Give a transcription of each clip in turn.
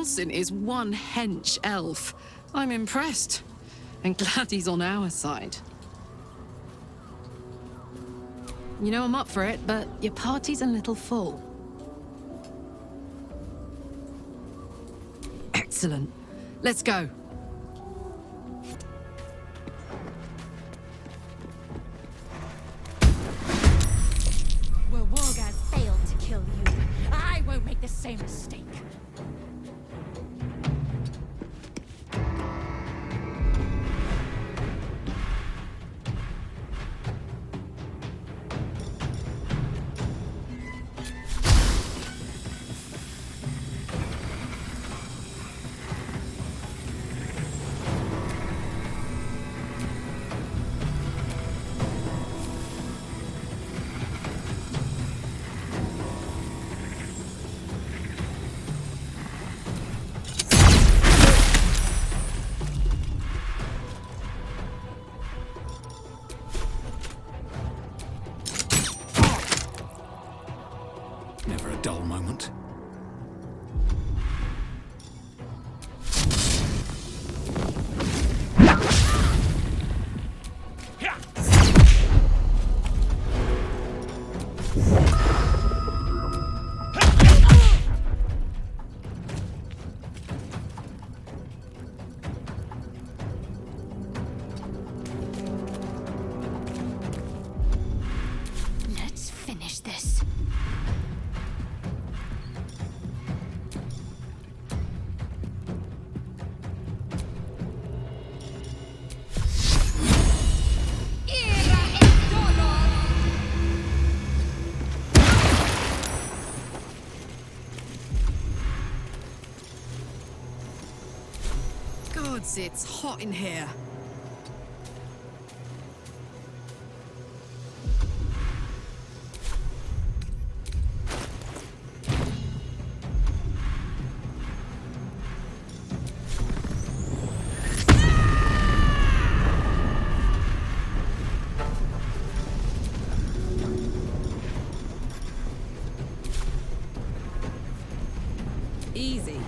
Halsin is one hench elf. I'm impressed. And glad he's on our side. You know I'm up for it, but your party's a little full. Excellent. Let's go. Well, Wargaz failed to kill you. I won't make the same mistake. Never a dull moment. Let's finish this. Gods, it's hot in here. Easy.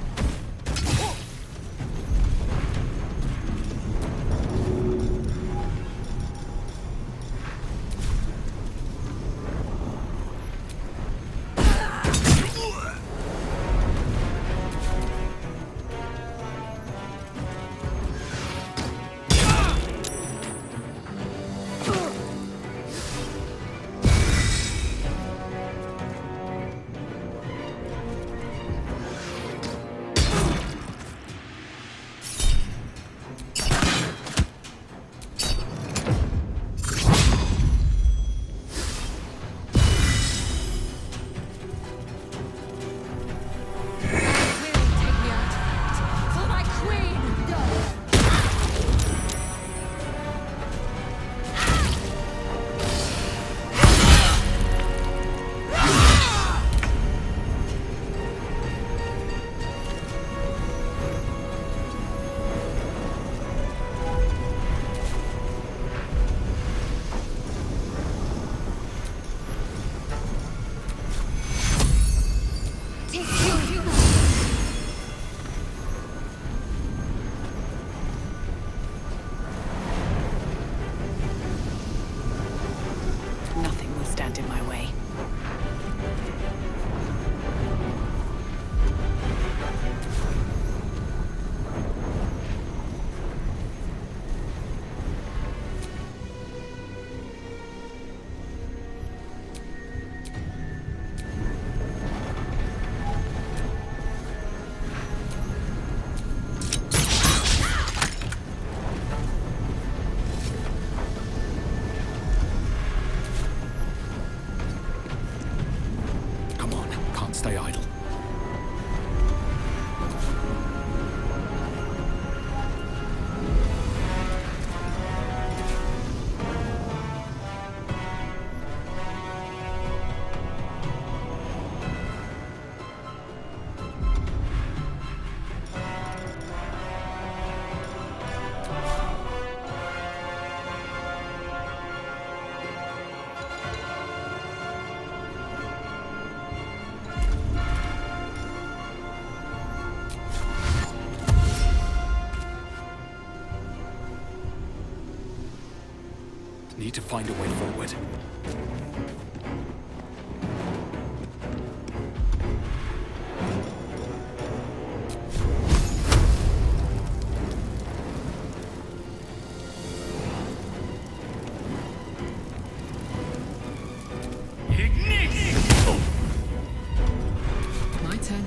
need to find a way forward. My turn.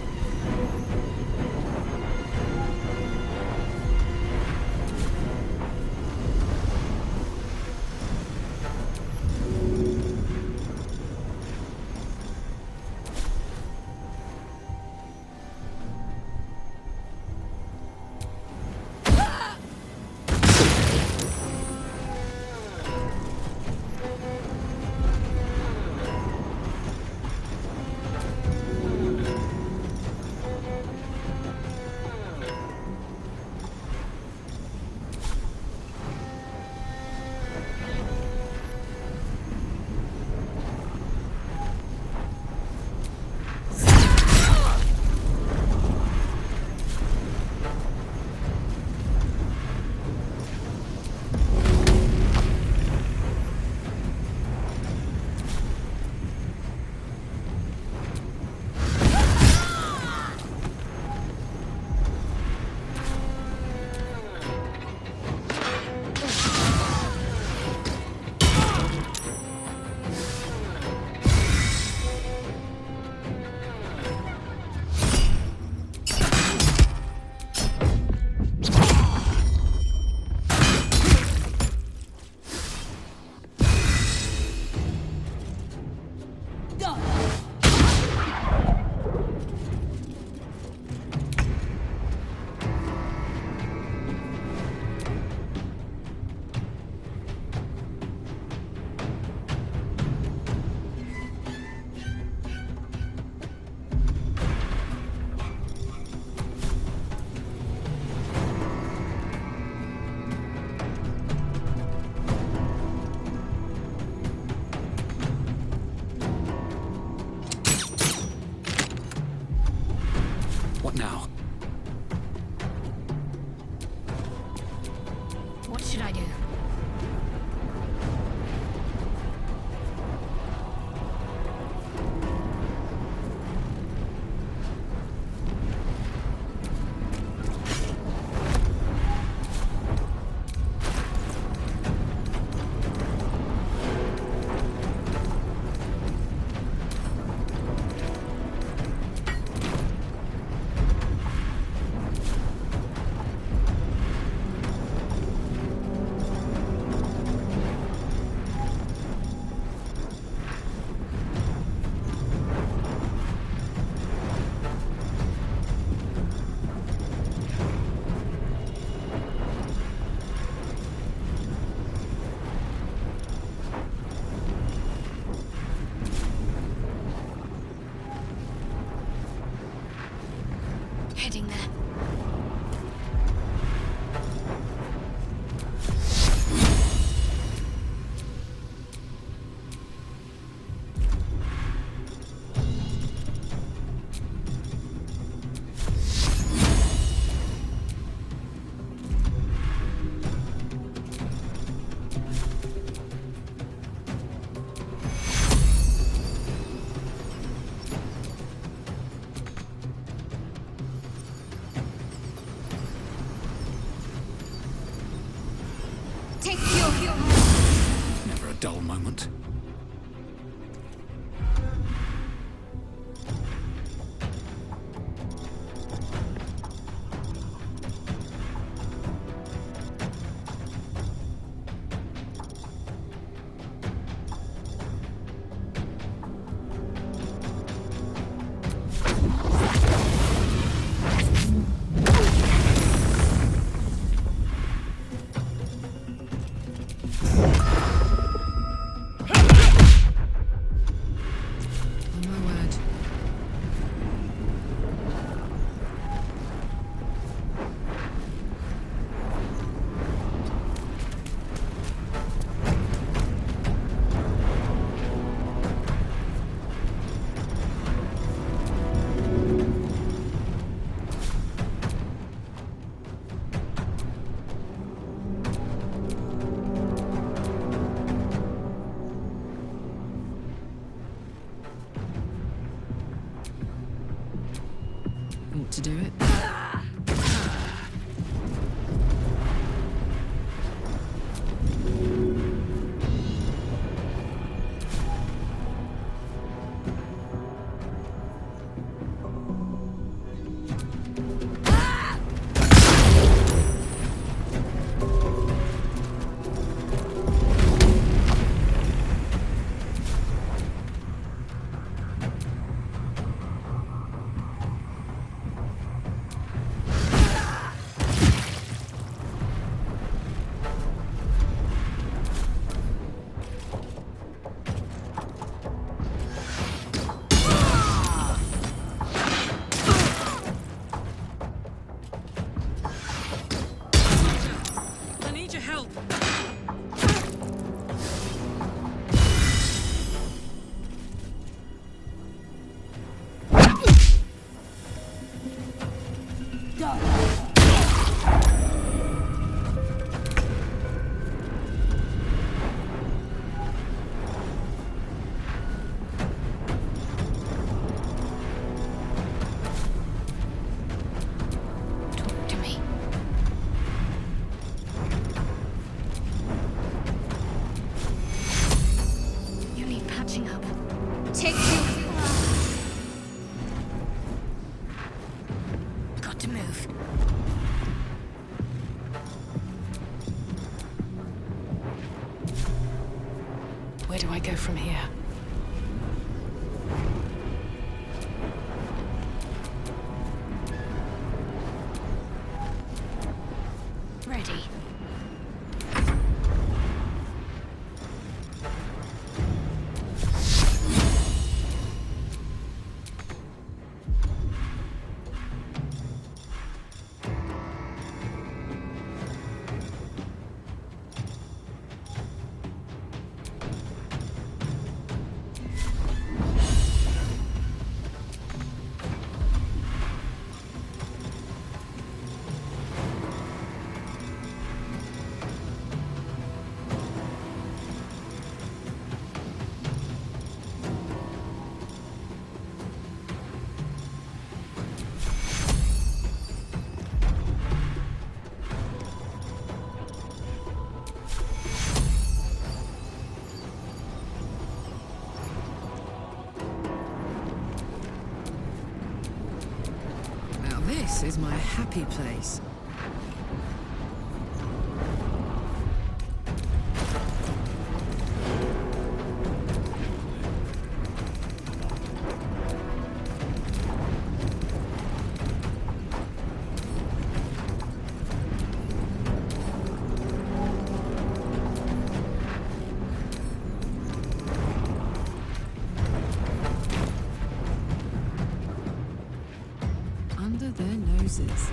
What now? What should I do? Heading there. Never a dull moment. Ought to do it. Where do I go from here? Ready. This is my happy place. Under their noses.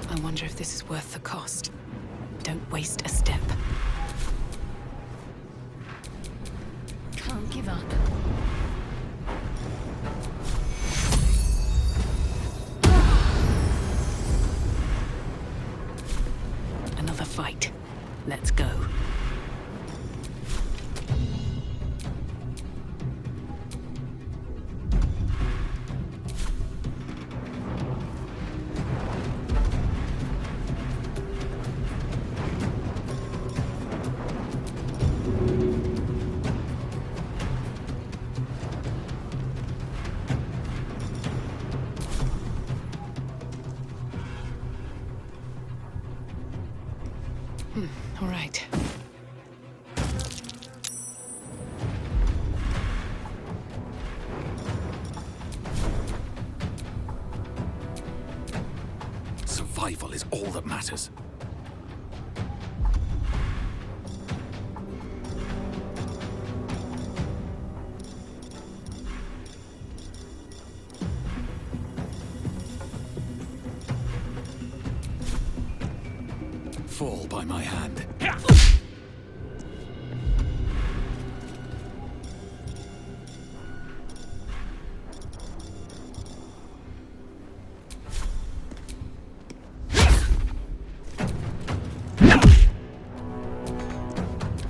I wonder if this is worth the cost. Don't waste a step. Can't give up. Another fight. Let's go. All right. Survival is all that matters. Fall by my hand.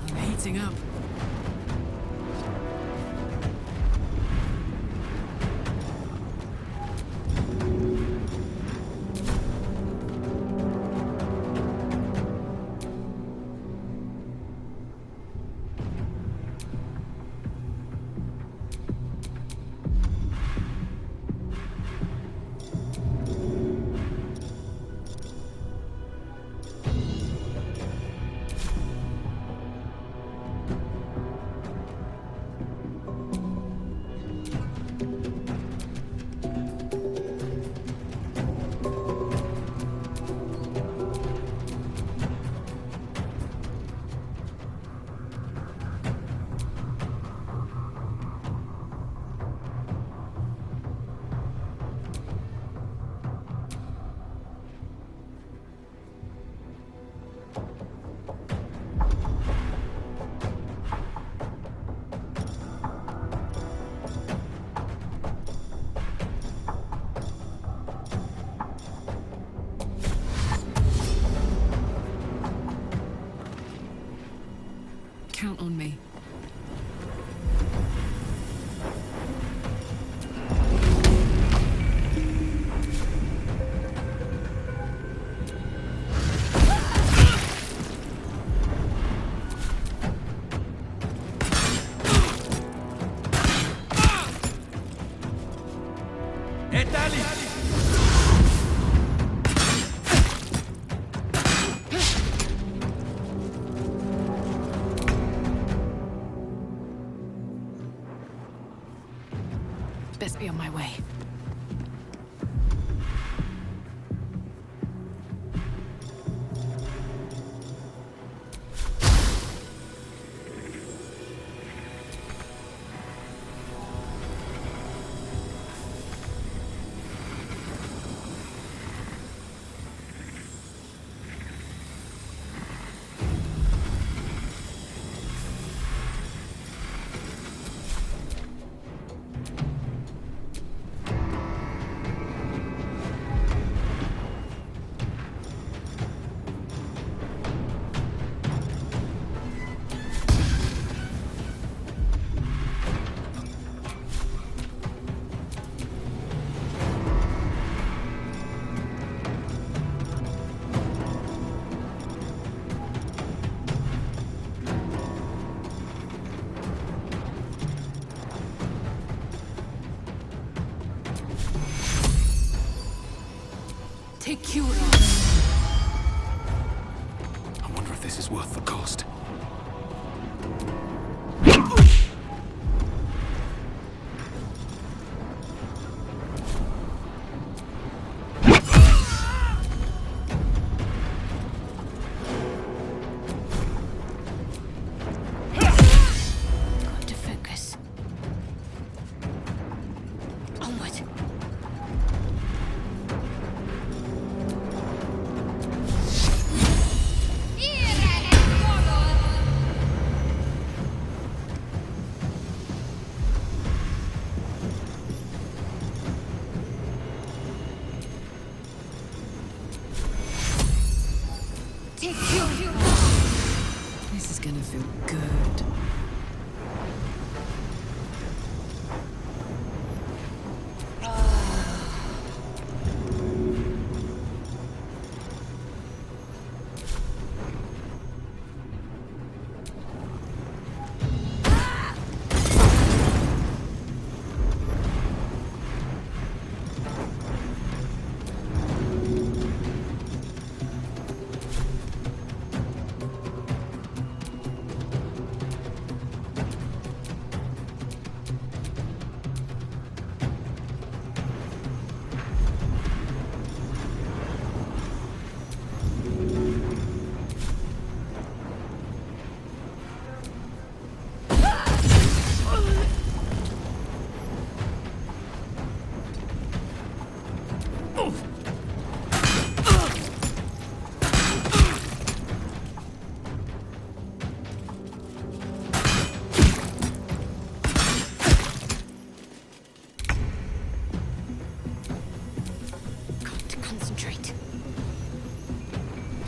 I'm heating up. Best be on my way. Take Cura. I wonder if this is worth the cost. Got to focus. Onward. This is gonna feel good.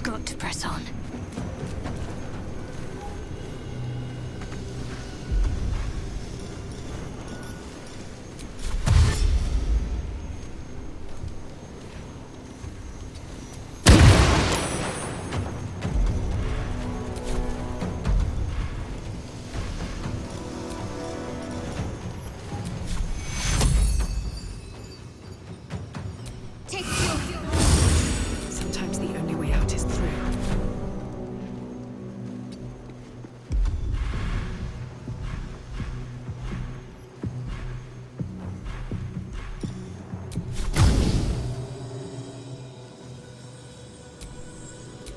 Got to press on. Sometimes the only way out is through.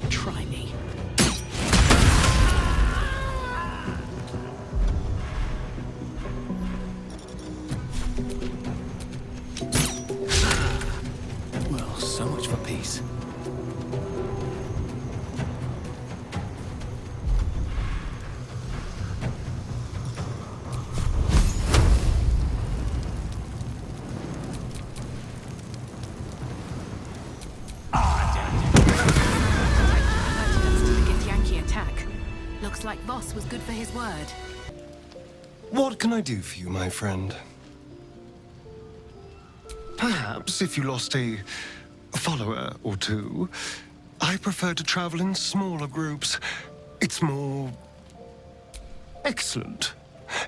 Try me. Well, so much for peace. Looks like Voss was good for his word. What can I do for you, my friend? Perhaps if you lost a follower or two, I prefer to travel in smaller groups. It's more... excellent.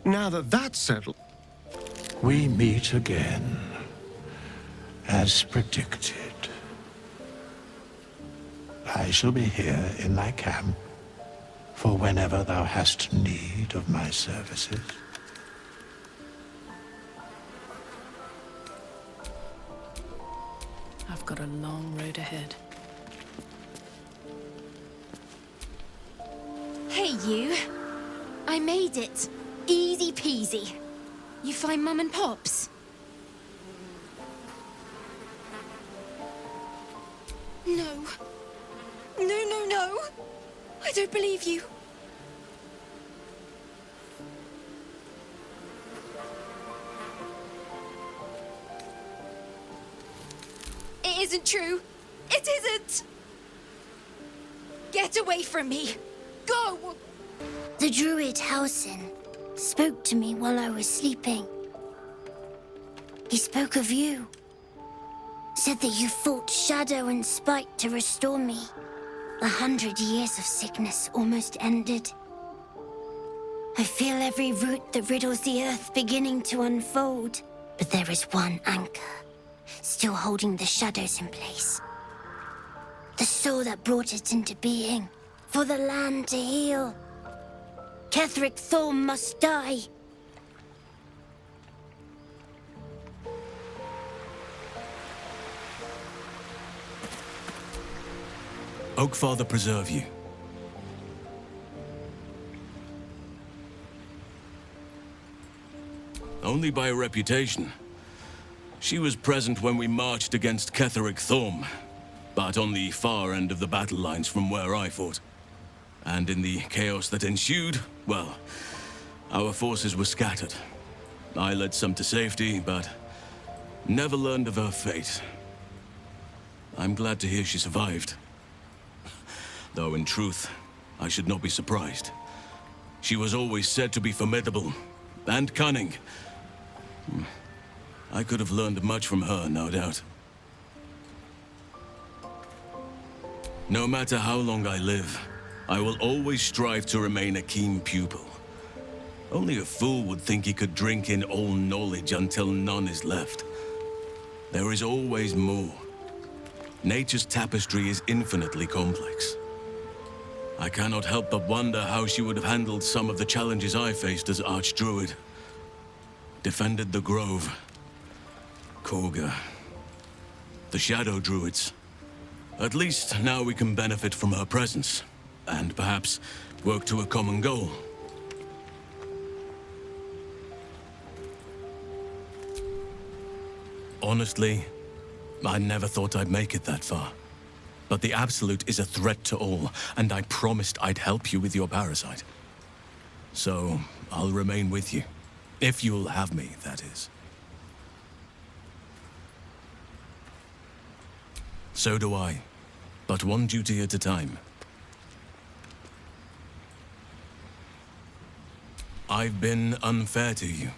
Now that that's settled... We meet again. As predicted. I shall be here in thy camp for whenever thou hast need of my services. I've got a long road ahead. Hey, you. I made it. Easy peasy. You find Mum and Pops? No. No. I don't believe you. It isn't true. It isn't. Get away from me. Go! The druid Halsin spoke to me while I was sleeping. He spoke of you. Said that you fought shadow and spite to restore me. 100 years of sickness almost ended. I feel every root that riddles the earth beginning to unfold. But there is one anchor, still holding the shadows in place. The soul that brought it into being, for the land to heal. Ketheric Thorm must die. Oakfather preserve you. Only by reputation. She was present when we marched against Ketheric Thorm, but on the far end of the battle lines from where I fought. And in the chaos that ensued, well, our forces were scattered. I led some to safety, but never learned of her fate. I'm glad to hear she survived. Though in truth, I should not be surprised. She was always said to be formidable and cunning. I could have learned much from her, no doubt. No matter how long I live, I will always strive to remain a keen pupil. Only a fool would think he could drink in all knowledge until none is left. There is always more. Nature's tapestry is infinitely complex. I cannot help but wonder how she would have handled some of the challenges I faced as Archdruid. Defended the Grove, Kage, the Shadow Druids. At least now we can benefit from her presence, and perhaps work to a common goal. Honestly, I never thought I'd make it that far. But the Absolute is a threat to all, and I promised I'd help you with your parasite. So, I'll remain with you. If you'll have me, that is. So do I. But one duty at a time. I've been unfair to you.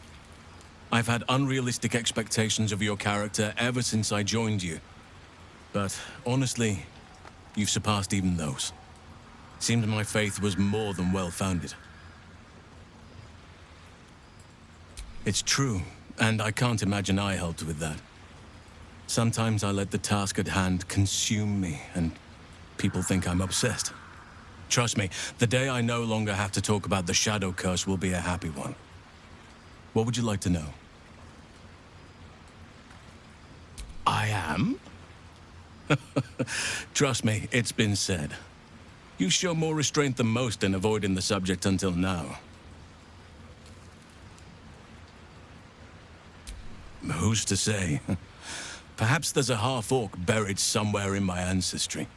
I've had unrealistic expectations of your character ever since I joined you. But honestly, you've surpassed even those. Seemed my faith was more than well-founded. It's true, and I can't imagine I helped with that. Sometimes I let the task at hand consume me, and people think I'm obsessed. Trust me, the day I no longer have to talk about the Shadow Curse will be a happy one. What would you like to know? I am? Trust me, it's been said. You show more restraint than most in avoiding the subject until now. Who's to say? Perhaps there's a half-orc buried somewhere in my ancestry.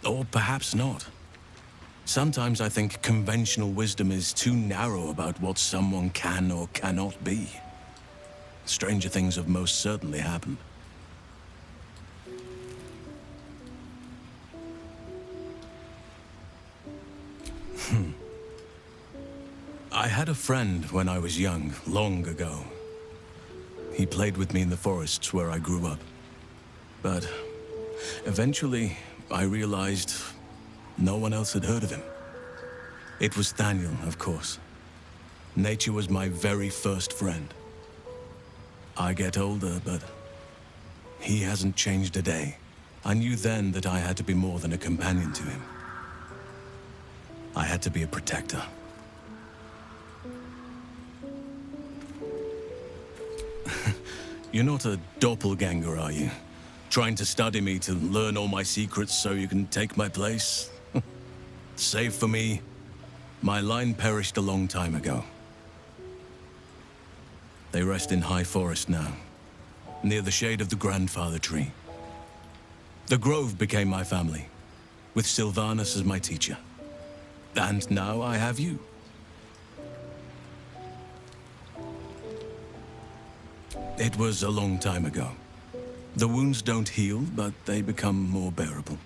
Or perhaps not. Sometimes I think conventional wisdom is too narrow about what someone can or cannot be. Stranger things have most certainly happened. I had a friend when I was young, long ago. He played with me in the forests where I grew up. But eventually, I realized no one else had heard of him. It was Thaniel, of course. Nature was my very first friend. I get older, but he hasn't changed a day. I knew then that I had to be more than a companion to him. I had to be a protector. You're not a doppelganger, are you? Trying to study me to learn all my secrets so you can take my place? Save for me, my line perished a long time ago. They rest in high forest now, near the shade of the grandfather tree. The grove became my family, with Sylvanas as my teacher. And now I have you. It was a long time ago. The wounds don't heal, but they become more bearable.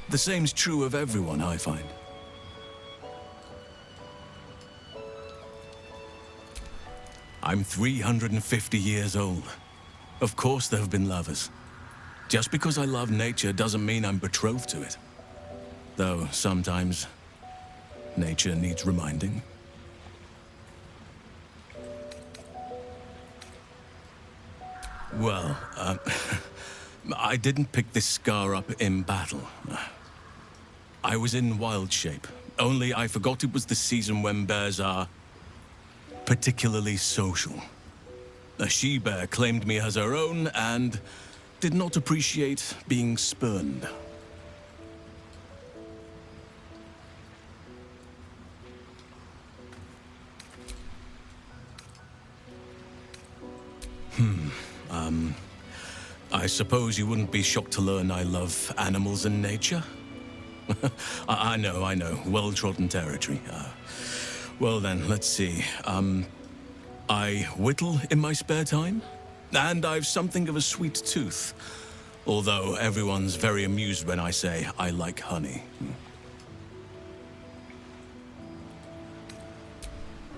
The same's true of everyone, I find. I'm 350 years old. Of course there have been lovers. Just because I love nature doesn't mean I'm betrothed to it. Though sometimes, nature needs reminding. Well, I didn't pick this scar up in battle. I was in wild shape. Only I forgot it was the season when bears are particularly social. A she-bear claimed me as her own and did not appreciate being spurned. I suppose you wouldn't be shocked to learn I love animals and nature? I know. Well-trodden territory. Well then, let's see. I whittle in my spare time, and I've something of a sweet tooth. Although everyone's very amused when I say I like honey.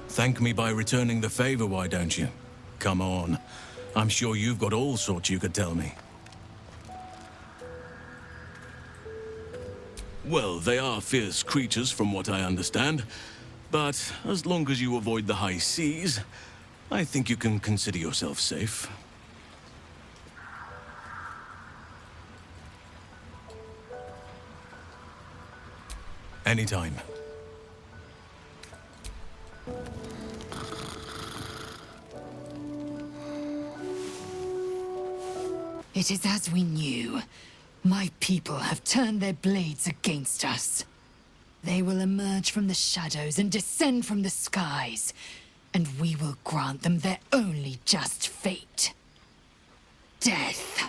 Thank me by returning the favor, why don't you? Come on. I'm sure you've got all sorts you could tell me. Well, they are fierce creatures from what I understand. But as long as you avoid the high seas, I think you can consider yourself safe. Anytime. It is as we knew. My people have turned their blades against us. They will emerge from the shadows and descend from the skies, and we will grant them their only just fate. Death.